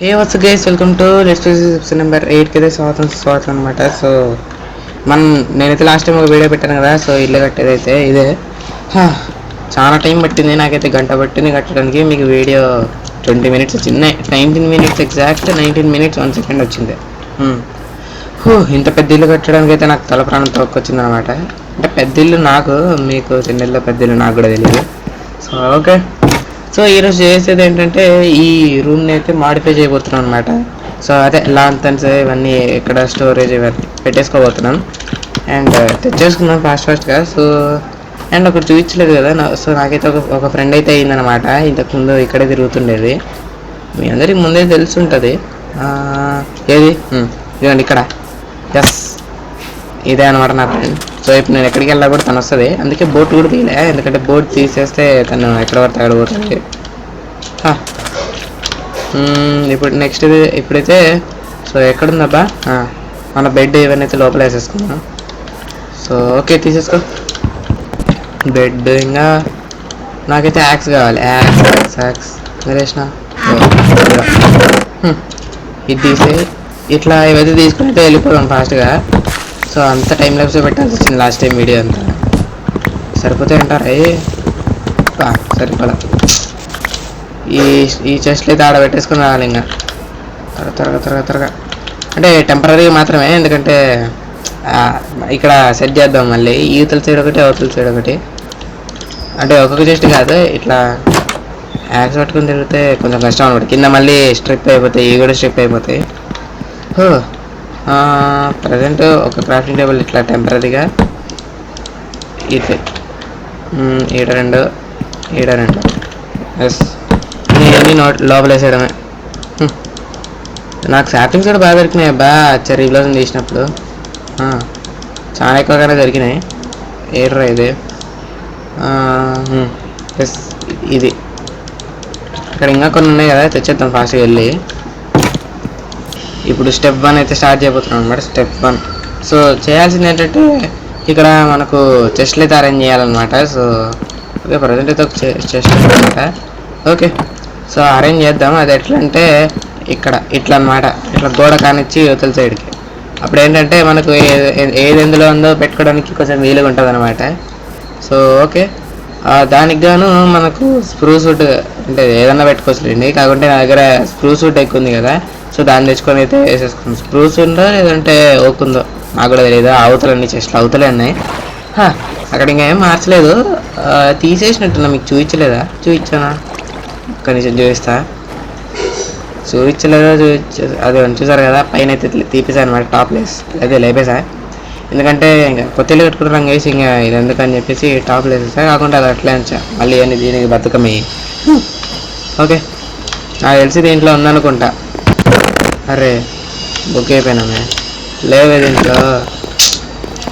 Hey what's guys, welcome to let's episode number 8కి అయితే స్వాగతం అనమాట. సో నేనైతే లాస్ట్ టైం ఒక వీడియో పెట్టాను కదా. సో ఇల్లు కట్టేదైతే ఇదే. చాలా టైం పట్టింది, నాకైతే గంట పట్టింది కట్టడానికి. మీకు వీడియో 20 మినిట్స్ వచ్చింది, 19 మినిట్స్, ఎగ్జాక్ట్ 19 మినిట్స్ 1 సెకండ్ వచ్చింది. ఇంత పెద్ద ఇల్లు కట్టడానికి అయితే నాకు తల ప్రాణం తోక్కొచ్చింది అనమాట. అంటే పెద్ద ఇల్లు నాకు, మీకు చిన్న ఇల్లు పెద్ద ఇల్లు నాకు కూడా తెలియదు. సో ఓకే, సో ఈరోజు చేసేది ఏంటంటే ఈ రూమ్ని అయితే మాడిఫై చేయబోతున్నాను అనమాట. సో అదే లాంతన్స్ ఇవన్నీ ఇక్కడ స్టోరేజ్ ఇవన్నీ పెట్టేసుకోబోతున్నాను. అండ్ తెచ్చేసుకున్నాను ఫాస్ట్గా. సో అండ్ ఒకటి చూపించలేదు కదా. సో నాకైతే ఒక ఫ్రెండ్ అయితే అయిందనమాట. ఇంతకుముందు ఇక్కడే తిరుగుతుండేది, మీ అందరికి ముందే తెలుసుంటుంది. ఏది ఇదండి ఇక్కడ. ఎస్, ఇదే అనమాట నా ఫ్రెండ్. సో ఇప్పుడు నేను ఎక్కడికి వెళ్ళా కూడా తను వస్తుంది. అందుకే బోట్ కూడా తీయలే, ఎందుకంటే బోట్ తీసేస్తే తను ఎక్కడ పడితే అక్కడ పోతుంది. ఇప్పుడు నెక్స్ట్ ఇప్పుడైతే సో ఎక్కడుందబ్బా, మన బెడ్ ఇవన్నీ అయితే లోపల వేసేసుకున్నాం. సో ఓకే, తీసేసుకో బెడ్. ఇంకా నాకైతే యాక్స్ కావాలి, యాక్స్ వేసిన. ఇది తీసే ఇట్లా ఇవైతే తీసుకుని అయితే వెళ్ళిపోదాం ఫాస్ట్గా. సో అంత టైం ల్యాబ్స్ పెట్టాల్సి వచ్చింది లాస్ట్ టైం వీడియో అంతా. సరిపోతాయి అంటారా? సరిపోదా. ఈ చెస్ట్లు అయితే ఆడ పెట్టేసుకుని రావాలి. ఇంకా త్వరగా అంటే టెంపరీగా మాత్రమే, ఎందుకంటే ఇక్కడ సెట్ చేద్దాం మళ్ళీ. యూతల సైడ్ ఒకటి, అవతల సైడ్ ఒకటి. అంటే ఒక్కొక్క చెస్ట్ కాదు, ఇట్లా యాక్స్ పట్టుకుని తిరిగితే కొంచెం కష్టం అనమాట. కింద మళ్ళీ స్ట్రిప్ అయిపోతాయి, ఇవి కూడా స్ట్రిప్ అయిపోతాయి. ప్రజెంట్ ఒక క్రాఫ్టింగ్ టేబుల్ ఇట్లా టెంపరీగా ఇది ఈడ రెండు ఎస్, నేను లోపల వేసేయడమే. నాకు శాప్లింగ్స్ కూడా బాగా దొరికినాయి అబ్బా, చెర్రీ బ్లౌజన్ తీసినప్పుడు చాలా ఎక్కువగానే దొరికినాయి. ఏర్రా ఇది. ఎస్, ఇది ఇక్కడ ఇంకా కొన్ని ఉన్నాయి కదా, తెచ్చేద్దాం ఫాస్ట్గా వెళ్ళి. ఇప్పుడు స్టెప్ 1 అయితే స్టార్ట్ చేయబోతున్నాం అనమాట. స్టెప్ 1 సో చేయాల్సింది ఏంటంటే ఇక్కడ మనకు చెస్ట్లు అయితే అరేంజ్ చేయాలన్నమాట. సో ఓకే, ప్రజెంట్ అయితే ఒక చెస్ట్ అనమాట. ఓకే, సో అరేంజ్ చేద్దాం. అది ఎట్లా అంటే ఇక్కడ ఇట్లా అనమాట, ఇట్లా గోడ కానిచ్చి యువతల సైడ్కి. అప్పుడు ఏంటంటే మనకు ఏది ఎందులో ఉందో పెట్టుకోవడానికి కొంచెం వీలుగా ఉంటుంది అనమాట. సో ఓకే, దానికి గాను మనకు స్ప్రూస్ వుడ్ అంటే ఏదన్నా పెట్టుకోవచ్చులేండి. కాకుంటే నా దగ్గర స్ప్రూస్ వుడ్ ఎక్కువ ఉంది కదా. సో దాన్ని తెచ్చుకొని అయితే వేసేసుకున్నాం. స్ప్రూస్ ఉందో లేదంటే ఓకుందో నాకు కూడా తెలియదు. అవతలన్నీ చెస్ట్లు అవతలే ఉన్నాయి. అక్కడ ఇంకా ఏం మార్చలేదు, తీసేసినట్టున్నా. మీకు చూపించలేదా? చూపించానా? కనీసం చూపించలేదా? అదే చూసారు కదా, పైన అయితే తీపేసాను అనమాట. టాప్ లేస్ అయితే లేపేసా, ఎందుకంటే ఇంకా కొత్త ఇల్లు కట్టుకుంటున్నాం వేసి ఇంకా ఇది ఎందుకని చెప్పేసి టాప్ లేసేసా. కాకుండా అది అట్లే ఉంచా, మళ్ళీ అని దీనికి బతుకమే. ఓకే, నాకు తెలిసి దీంట్లో ఉందనుకుంటా. అరే బుక్ అయిపోయినామే, లేవే దీంట్లో.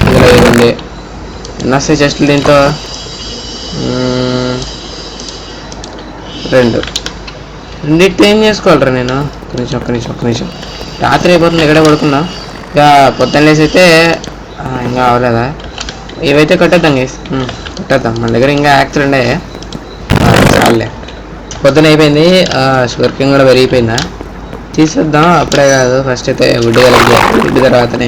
ఇందులో ఇది ఉంది. ఎన్నొస్తాయి చెస్ట్లు దీంతో? రెండింటి ఏం చేసుకోవాలరా నేను? ఒక్క నిమిషం. రాత్రి అయిపోతుంది, ఇక్కడే పడుకున్నా. ఇక పొద్దున్న లేసి అయితే ఇంకా అవ్వలేదా? ఇవైతే కట్టేద్దాం గేస్, కట్టేద్దాం. మన దగ్గర ఇంకా యాక్సిడెంట్ అయ్యా చాలే. పొద్దున అయిపోయింది, షుగర్ కింగ్ కూడా పెరిగిపోయిందా. తీసేద్దాం అప్పుడే కాదు, ఫస్ట్ అయితే వుడ్ వుడ్ తర్వాతనే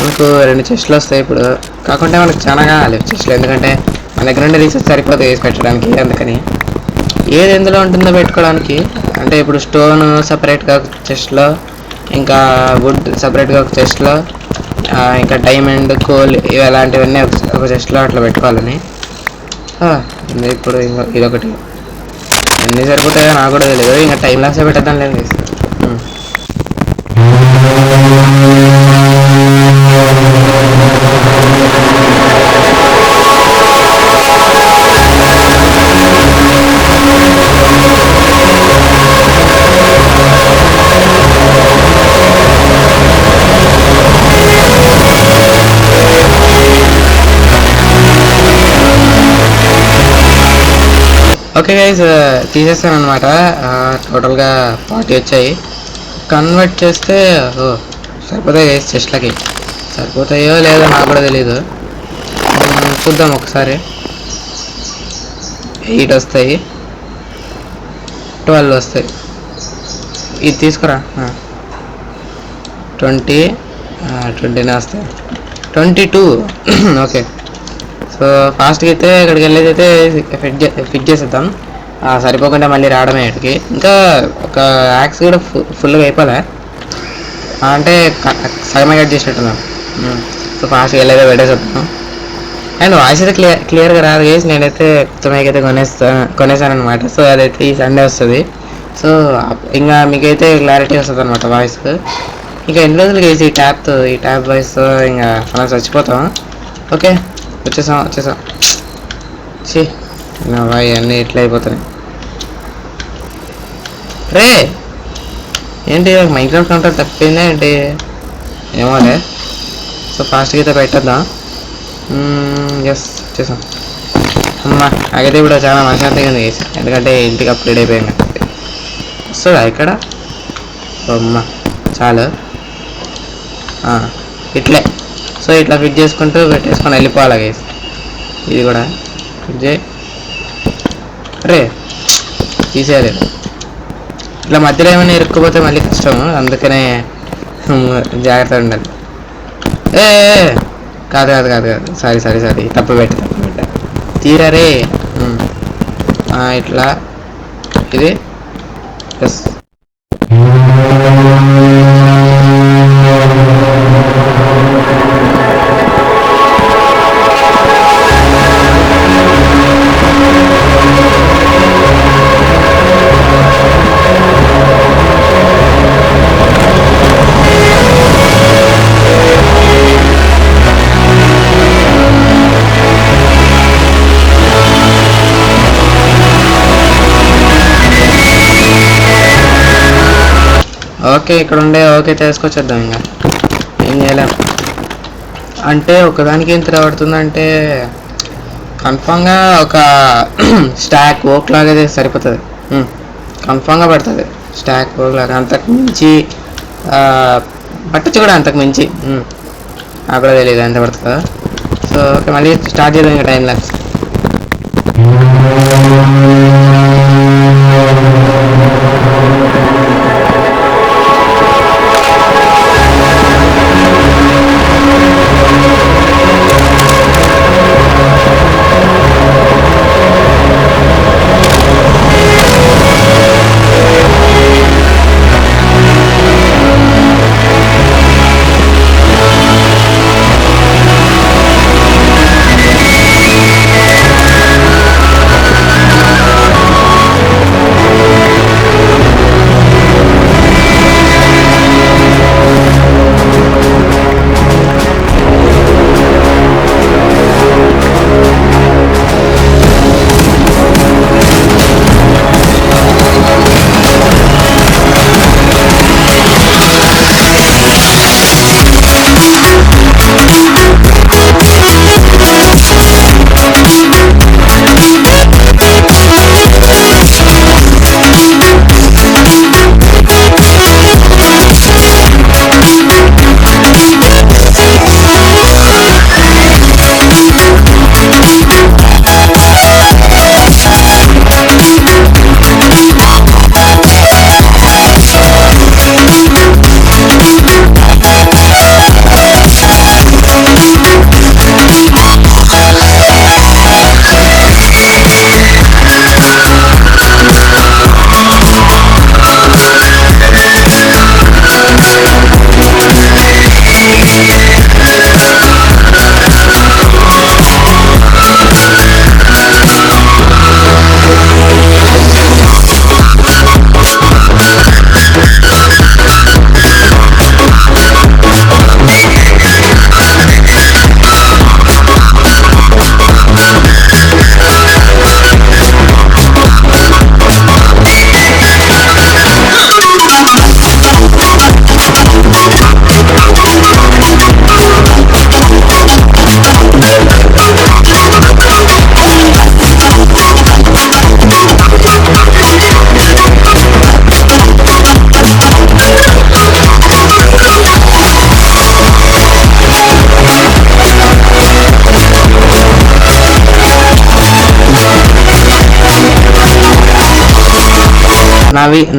మనకు 2 చెస్ట్లు వస్తాయి ఇప్పుడు. కాకుంటే మనకు చాలా కావాలి చెస్ట్లు, ఎందుకంటే మన దగ్గర నుండి రీసెర్చ్ సరిపోతే వేసి పెట్టడానికి. అందుకని ఏది ఎందులో ఉంటుందో పెట్టుకోవడానికి. అంటే ఇప్పుడు స్టోన్ సపరేట్గా ఒక చెస్ట్లో, ఇంకా వుడ్ సపరేట్గా ఒక చెస్ట్లో, ఇంకా డైమండ్ కోల్ ఇవి అలాంటివన్నీ ఒక చెస్ట్లో అట్లా పెట్టుకోవాలని. ఇప్పుడు ఇంకా ఇదొకటి. ఎన్ని సరిపోతాయో నాకు కూడా తెలియదు, ఇంకా టైం లాసే పెట్టేద్దాం లేదు. ఓకే గైస్, తీసేస్తాను అనమాట. టోటల్గా 40 వచ్చాయి. కన్వర్ట్ చేస్తే సరిపోతాయి గైస్, చెస్ట్లకి సరిపోతాయో లేదో నాకు కూడా తెలీదు. చూద్దాం ఒకసారి. 8 వస్తాయి, 12 వస్తాయి. ఇది తీసుకురా. 20 20నే వస్తాయి. 22. ఓకే. సో ఫాస్ట్గా అయితే ఇక్కడికి వెళ్ళేది అయితే ఫిట్ చేసేద్దాం. సరిపోకుండా మళ్ళీ రావడమే ఇక్కడికి. ఇంకా ఒక యాక్స్ కూడా ఫుల్గా అయిపోలే, అంటే సగమే కట్ చేసినట్టున్నాం. సో ఫాస్ట్గా వెళ్ళేదే పెట్టేసేద్దాం. అండ్ వాయిస్ అయితే క్లియర్గా రాదు గైస్. నేనైతే కొత్త మైక్ అయితే కొనేసాను అనమాట. సో అదైతే ఈ సండే వస్తుంది. సో ఇంకా మీకైతే క్లారిటీ వస్తుంది అనమాట వాయిస్. ఇంకా ఎన్ని రోజులు గైస్ ఈ ట్యాబ్ వాయిస్ ఇంకా మనం చచ్చిపోతాం. ఓకే, వచ్చేసాం. ఛీ నా వాయి అన్నీ ఇట్లా అయిపోతున్నాయి. రే ఏంటి మైక్రోఫోన్ కౌంటర్ తప్పిందా ఏంటి? ఏమోలే. సో ఫాస్ట్గా అయితే పెట్టేద్దాం. ఎస్ వచ్చేసాం. అమ్మ నాకైతే ఇప్పుడు చాలా మనశాంతిగా ఉంది, ఎందుకంటే ఇంటికి అప్గ్రేడ్ అయిపోయింది. వస్తుందా ఇక్కడ? అమ్మ చాలు. ఇట్లే. సో ఇట్లా ఫిట్ చేసుకుంటూ పెట్టేసుకొని వెళ్ళిపోవాలి గైస్. ఇది కూడా ఫిట్ చేయి. రే తీసేయాలి. ఇట్లా మధ్యలో ఏమైనా ఇరుక్కుపోతే మళ్ళీ కష్టము, అందుకనే జాగ్రత్తగా ఉండాలి. ఏ కాదు సారీ తప్పు పెట్టా. తీరా రే. ఇట్లా ఇది ఎస్. ఓకే ఇక్కడ ఉండే ఓకే తీసుకొచ్చేద్దాం. ఇంకా ఏం చేయలేం. అంటే ఒకదానికి ఎంత పడుతుందంటే కన్ఫామ్గా ఒక స్టాక్ ఓక్ లాగా అయితే సరిపోతుంది. కన్ఫామ్గా పడుతుంది స్టాక్ ఓక్ లాగా. అంతకు మించి పట్టచ్చు కూడా, అంతకు మించి నాకు కూడా తెలియదు ఎంత పడుతుందో. సో ఓకే మళ్ళీ స్టార్ట్ చేద్దాం ఇంకా టైం లాప్స్.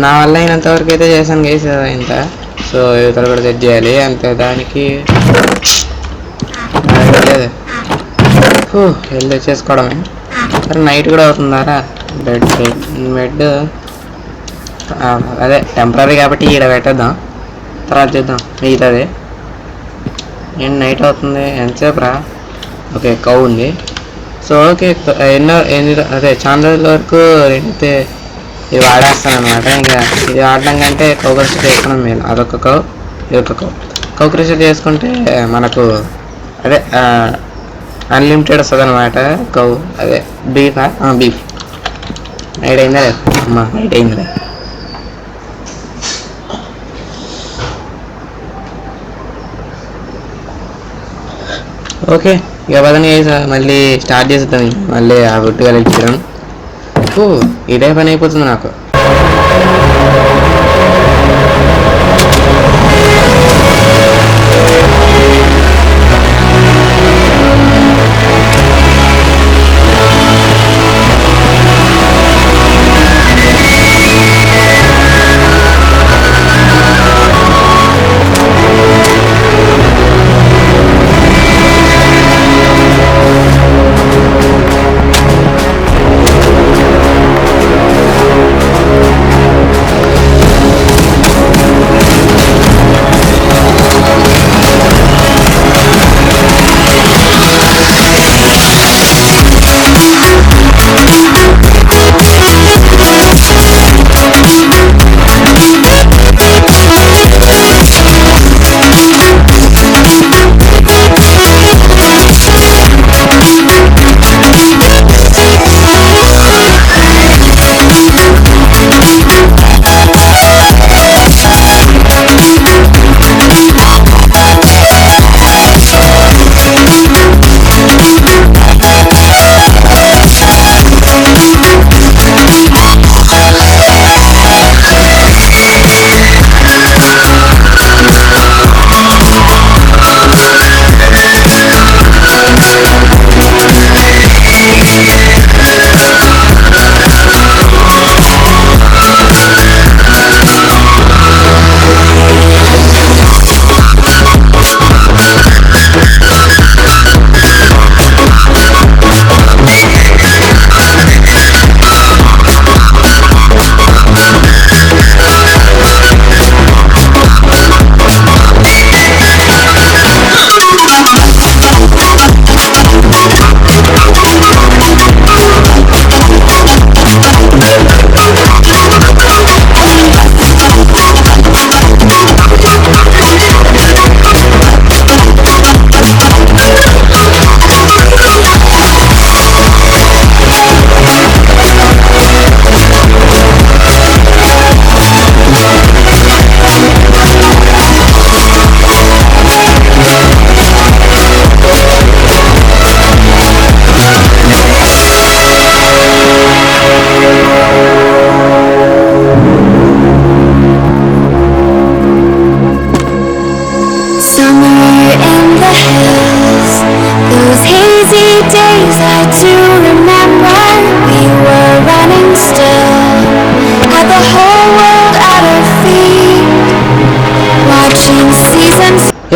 నా వల్ల అయినంత వరకు అయితే చేశాను గైస్ ఇంత. సో ఇతరు కూడా సెట్ చేయాలి అంతే. దానికి వెళ్ళి చేసుకోవడమే. సరే నైట్ కూడా అవుతుందారా. బెడ్ అదే టెంపరీ కాబట్టి ఈడ పెట్టేద్దాం, తర్వాత చేద్దాం మిగతాది. నేను నైట్ అవుతుంది ఎంతసేపు రా. ఓకే కౌ ఉంది. సో ఓకే అదే చాలా రోజుల వరకు నేనైతే ఇది వాడేస్తాను అనమాట. ఇంకా ఇది వాడడం కంటే కౌ క్రషర్ చేసుకోవడం మేలు. అదొక కౌ, ఇదొక కౌ క్రషర్ చేసుకుంటే మనకు అదే అన్లిమిటెడ్ వస్తుంది అనమాట కౌ. అదే బీఫ్ నైట్ అయిందా లేదు అమ్మా, నైట్ అయిందిలే. ఓకే ఇక పదని మళ్ళీ స్టార్ట్ చేస్తాం. మళ్ళీ ఆ ఫుడ్ కలిగించడం ఇదే పని అయిపోతుంది నాకు.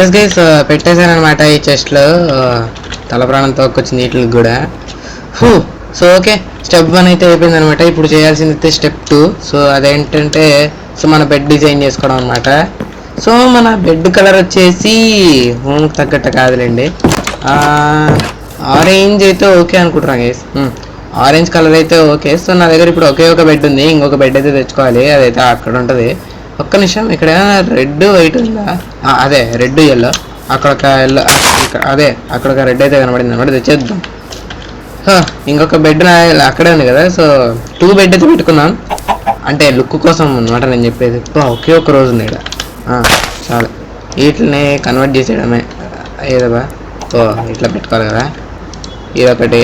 ఎస్ గైస్ పెట్టేశాను అనమాట ఈ చెస్ట్లో. తల ప్రాణం తోక్కొచ్చింది వీటికి కూడా. సో ఓకే స్టెప్ 1 అయితే అయిపోయింది అనమాట. ఇప్పుడు చేయాల్సింది అయితే స్టెప్ 2. సో అదేంటంటే మన బెడ్ డిజైన్ చేసుకోవడం అనమాట. సో మన బెడ్ కలర్ వచ్చేసి హోమ్కి తగ్గట్టు కాదులేండి, ఆరెంజ్ అయితే ఓకే అనుకుంటున్నాను గైస్. ఆరెంజ్ కలర్ అయితే ఓకే. సో నా దగ్గర ఇప్పుడు ఒకే ఒక బెడ్ ఉంది, ఇంకొక బెడ్ అయితే తెచ్చుకోవాలి. అదైతే అక్కడ ఉంటుంది. ఒక్క నిమిషం, ఇక్కడ రెడ్ వైట్ ఉందా? అదే రెడ్ ఎల్లో, అక్కడ ఒక ఎల్లో, అదే అక్కడ ఒక రెడ్ అయితే కనబడింది అనమాట. తెచ్చేద్దాం. ఇంకొక బెడ్ అక్కడే ఉంది కదా. సో 2 బెడ్ అయితే పెట్టుకున్నాం, అంటే లుక్ కోసం అనమాట నేను చెప్పేది. ఒకే ఒక రోజు ఉంది ఇక్కడ. చాలు వీటిని కన్వర్ట్ చేసేయడమే ఏదోబా. ఇట్లా పెట్టుకోవాలి కదా. ఇదొకటి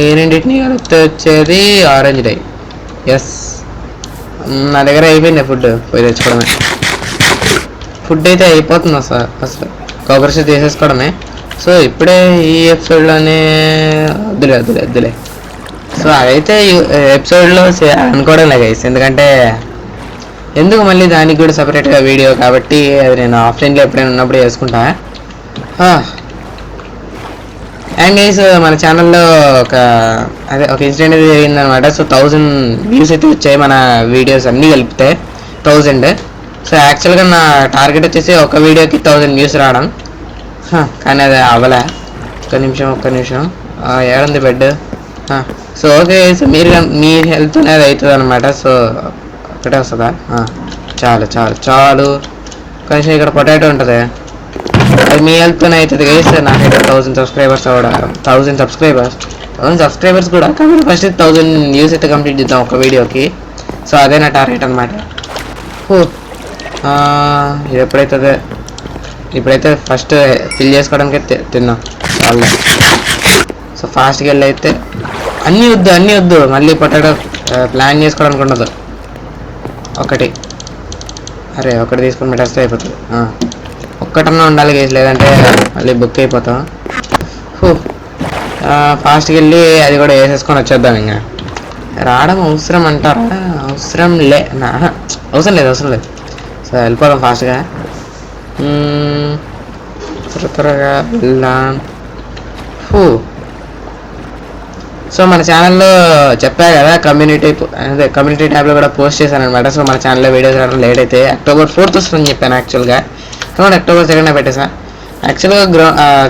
ఏనంటిని కలిపితే వచ్చేది ఆరెంజ్ డై. ఎస్ నా దగ్గర అయిపోయింది ఫుడ్, పోయి తెచ్చుకోవడమే. ఫుడ్ అయితే అయిపోతుంది అసలు కొబ్బరి తీసేసుకోవడమే. సో ఇప్పుడే ఈ ఎపిసోడ్లోనే వద్దులే సో అదైతే ఎపిసోడ్లో అనుకోవడం లేదు గైస్, ఎందుకంటే ఎందుకు మళ్ళీ దానికి కూడా సపరేట్గా వీడియో, కాబట్టి అది నేను ఆఫ్లైన్లో ఎప్పుడైనా ఉన్నప్పుడు చేసుకుంటా. అండ్ గైస్ మన ఛానల్లో ఒక ఇన్సిడెంట్ అయితే జరిగిందనమాట. సో 1000 వ్యూస్ అయితే వచ్చాయి మన వీడియోస్ అన్నీ కలిపితే 1000. సో యాక్చువల్గా నా టార్గెట్ వచ్చేసి ఒక వీడియోకి 1000 వ్యూస్ రావడం, కానీ అది అవ్వలే. ఒక్క నిమిషం ఏడుంది బెడ్. సో ఓకే, సో మీ హెల్త్ అనేది అవుతుంది అనమాట. సో ఒకటే వస్తుందా? చాలు. కొంచెం ఇక్కడ పొటాటో ఉంటుంది, అది మీ హెల్త్తోనే అవుతుంది గైస్. నాకైతే 1000 సబ్స్క్రైబర్స్ కూడా, కాబట్టి ఫస్ట్ 1000 వ్యూస్ అయితే కంప్లీట్ చేద్దాం ఒక వీడియోకి. సో అదే నా టార్గెట్ అనమాట. ఇది ఇప్పుడైతే ఫస్ట్ ఫిల్ చేసుకోవడానికి తిన్నాం చాలా. సో ఫాస్ట్గా వెళ్ళి అయితే అన్నీ వద్దు మళ్ళీ పొటాటో ప్లాన్ చేసుకోవడానికి ఉండదు. ఒకటి తీసుకుని పెట్టేస్తే అయిపోతుంది. ఒక్కటన్నా ఉండాలి గైస్, లేదంటే మళ్ళీ బుక్ అయిపోతాం. ఫాస్ట్కి వెళ్ళి అది కూడా వేసేసుకొని వచ్చేద్దాం. ఇంకా రావడం అవసరం అంటారా? అవసరం లేదు. సో వెళ్ళిపోదాం ఫాస్ట్గా, త్వరగా వెళ్దాం. సో మన ఛానల్లో చెప్పా కదా, కమ్యూనిటీ ట్యాబ్లో కూడా పోస్ట్ చేశాను అనమాట. సో మన ఛానల్లో వీడియోస్ రావడం లేట్ అయితే October 4th వస్తుందని చెప్పాను యాక్చువల్గా, కాబట్టి October 2nd పెట్టేసా. యాక్చువల్గా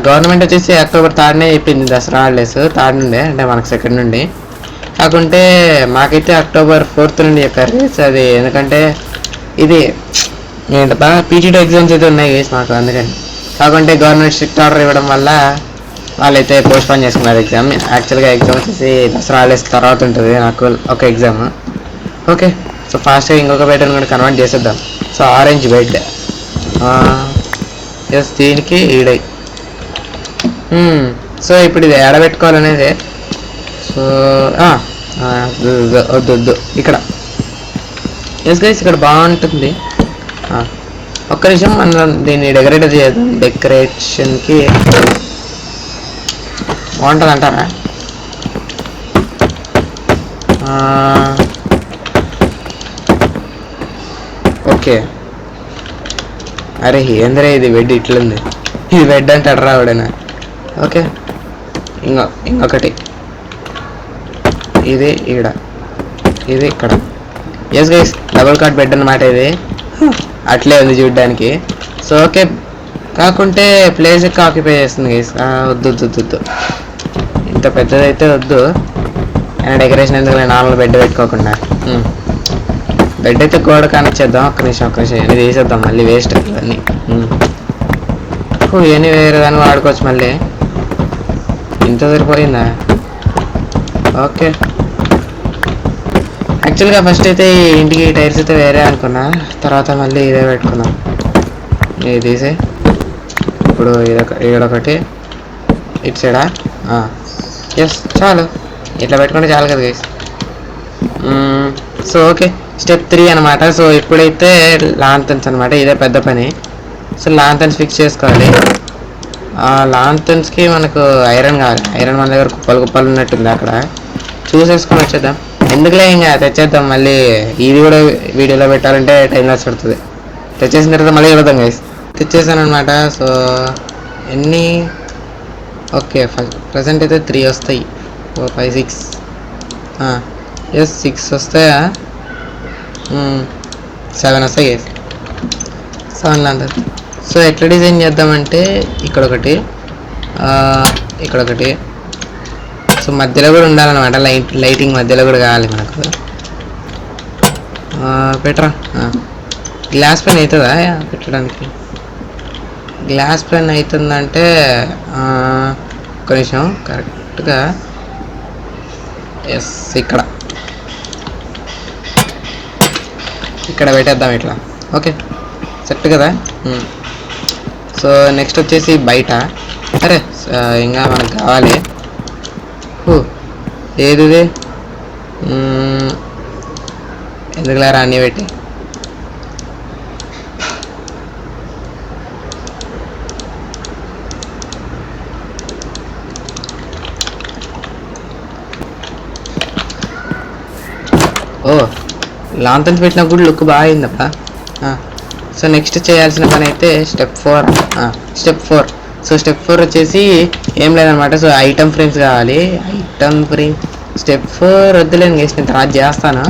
గవర్నమెంట్ వచ్చేసి October 3rd చెప్పింది, దసరా హాలిడేస్ 3rd నుండి, అంటే మనకు 2nd నుండి. కాకుంటే మాకైతే October 4th నుండి చెప్పారు. సో అది ఎందుకంటే ఇది ఏంటబ్బా PTT ఎగ్జామ్స్ అయితే ఉన్నాయి గైస్ మాకు, అందుకని. కాకుంటే గవర్నమెంట్ స్ట్రిక్ట్ ఆర్డర్ ఇవ్వడం వల్ల వాళ్ళైతే పోస్ట్ పోన్ చేసుకున్నారు ఎగ్జామ్. యాక్చువల్గా ఎగ్జామ్ వచ్చేసి దసరా హాలిడేస్ తర్వాత ఉంటుంది నాకు ఒక ఎగ్జామ్. ఓకే, సో ఫాస్ట్గా ఇంకొక బెడ్ని కూడా కన్వర్ట్ చేసేద్దాం. సో ఆరెంజ్ బెడ్, ఎస్ దీనికి ఈడై. సో ఇప్పుడు ఇది ఎడబెట్టుకోవాలనేది. సో వద్దు ఇక్కడ. ఎస్ గైస్ ఇక్కడ బాగుంటుంది. ఒక్క నిమిషం మనం దీన్ని డెకరేట్ చేద్దాం. డెకరేషన్కి బాగుంటుంది అంటారా? ఓకే. అరే ఏంద్రే ఇది బెడ్ ఇట్లుంది, ఇది బెడ్ అంటాడు రావుడైనా. ఓకే, ఇంకొకటి ఇది ఇది ఇక్కడ. Yes guys double cot bed అన్నమాట ఇది, అట్లే ఉంది చూడ్డానికి. సో ఓకే, కాకుంటే ప్లేస్ ఎక్కువ ఆక్యుపై చేస్తుంది గైస్. వద్దు ఇంత పెద్దదైతే వద్దు. అయినా డెకరేషన్ ఎందుకు నార్మల్ బెడ్ పెట్టుకోకుండా బెడ్ అయితే గోడ కానిచ్చేద్దాం. ఒక్క నిమిషం ఇవన్నీ తీసేద్దాం, మళ్ళీ వేస్ట్ ఇవన్నీ. ఇవన్నీ వేరే దాన్ని వాడుకోవచ్చు మళ్ళీ. ఇంత సరిపోయిందా? ఓకే, యాక్చువల్గా ఫస్ట్ అయితే ఈ ఇంటికి టైర్స్ అయితే వేరే అనుకున్నా, తర్వాత మళ్ళీ ఇదే పెట్టుకున్నాం. ఇది తీసే ఇప్పుడు ఈడొకటి ఇటు సైడా. ఎస్ చాలు, ఇట్లా పెట్టుకుంటే చాలు కదా గైస్. సో ఓకే, స్టెప్ 3 అనమాట. సో ఇప్పుడైతే లాంతన్స్ అనమాట, ఇదే పెద్ద పని. సో లాంతన్స్ ఫిక్స్ చేసుకోవాలి. లాంతన్స్కి మనకు ఐరన్ కావాలి. ఐరన్ మన దగ్గర కుప్పలు ఉన్నట్టుంది, అక్కడ చూసేసుకొని వచ్చేద్దాం. ఎందుకులే ఇంకా తెచ్చేద్దాం. మళ్ళీ ఇది కూడా వీడియోలో పెట్టాలంటే టైం లాస్ పడుతుంది. తెచ్చేసిన తర్వాత మళ్ళీ వెళ్దాం గైస్. తెచ్చేసాను అనమాట. సో ఎన్ని? ఓకే, ప్రజెంట్ అయితే 3 వస్తాయి. 4 5 6 ఎస్ 6 వస్తాయా? 7 వస్తాయి గైస్, 7 లాంటి. సో ఎట్లా డిజైన్ చేద్దామంటే ఇక్కడొకటి, ఇక్కడొకటి. సో మధ్యలో కూడా ఉండాలన్నమాట, లైటింగ్ మధ్యలో కూడా కావాలి మనకు. పెట్టరా, గ్లాస్ పెన్ అవుతుందా పెట్టడానికి? గ్లాస్ పెన్ అవుతుందంటే ఒక్క నిమిషం కరెక్ట్గా. ఎస్ ఇక్కడ పెట్టేద్దాం ఇట్లా. ఓకే సెట్ కదా. సో నెక్స్ట్ వచ్చేసి బయట. అరే ఇంకా మనకు కావాలి. ఏది ఎందుకులా అన్నీ పెట్టి. లాంతన్స్ పెట్టినా కూడా లుక్ బాగా అయిందబ్బా. సో నెక్స్ట్ చేయాల్సిన పని అయితే స్టెప్ 4. సో స్టెప్ 4 వచ్చేసి ఏం లేదనమాట. సో ఐటమ్ ఫ్రేమ్స్ కావాలి. ఐటమ్ ఫ్రేమ్ స్టెప్ 4 వద్దులేని గేసి నేను తర్వాత చేస్తాను,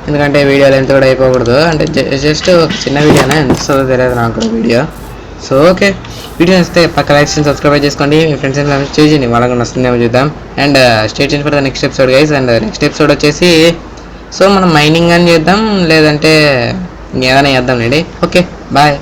ఎందుకంటే వీడియోలు ఎంత కూడా అయిపోకూడదు. అంటే జస్ట్ ఒక చిన్న వీడియోనే, ఎంత వస్తుందో తెలియదు నాకు కూడా వీడియో. సో ఓకే, వీడియో వస్తే పక్క లైక్ అండ్ సబ్స్క్రైబ్ చేసుకోండి, మీ ఫ్రెండ్స్ అండ్ ఫ్యామిలీ చేయండి, వాళ్ళకి వస్తుందేమో చూద్దాం. And stay tune for the next episode guys. And next episode వచ్చేసి సో మనం మైనింగ్ అని చేద్దాం, లేదంటే ఏదైనా చేద్దాం లేండి. Okay bye.